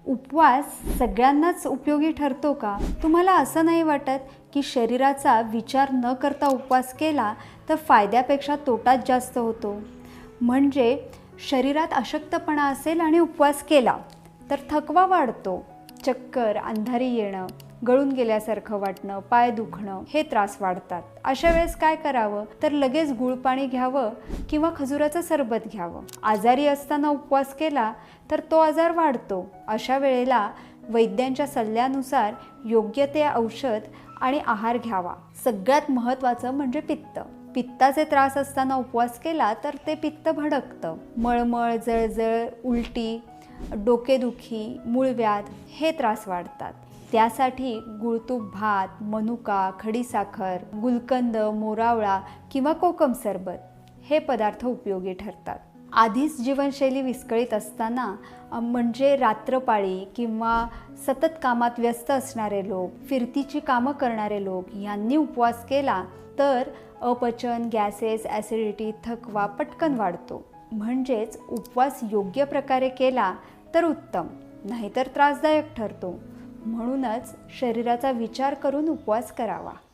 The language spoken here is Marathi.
उपवास सगळ्यांनाच उपयोगी ठरतो का? तुम्हाला असं नाही वाटत की शरीराचा विचार न करता उपवास केला तर फायद्यापेक्षा तोटाच जास्त होतो? म्हणजे शरीरात अशक्तपणा असेल आणि उपवास केला तर थकवा वाढतो, चक्कर, अंधारी येणं, गळून गेल्यासारखं वाटणं, पाय दुखणं हे त्रास वाढतात. अशा वेळेस काय करावं तर लगेच गुळपाणी घ्यावं किंवा खजुराचं सरबत घ्यावं. आजारी असताना उपवास केला तर तो आजार वाढतो. अशा वेळेला वैद्यांच्या सल्ल्यानुसार योग्य ते औषध आणि आहार घ्यावा. सगळ्यात महत्त्वाचं म्हणजे पित्ताचे त्रास असताना उपवास केला तर ते पित्त भडकतं. मळमळ, जळजळ, उलटी, डोकेदुखी, मूळव्याध हे त्रास वाढतात. त्यासाठी गुळतूप भात, मनुका, खडीसाखर, गुलकंद, मोरावळा किंवा कोकम सरबत हे पदार्थ उपयोगी ठरतात. आधीच जीवनशैली विस्कळीत असताना म्हणजे रात्रपाळी किंवा सतत कामात व्यस्त असणारे लोक, फिरतीची कामं करणारे लोक यांनी उपवास केला तर अपचन, गॅसेस, ॲसिडिटी, थकवा पटकन वाढतो. म्हणजेच उपवास योग्य प्रकारे केला तर उत्तम, नाहीतर त्रासदायक ठरतो. म्हणूनच शरीराचा विचार करून उपवास करावा.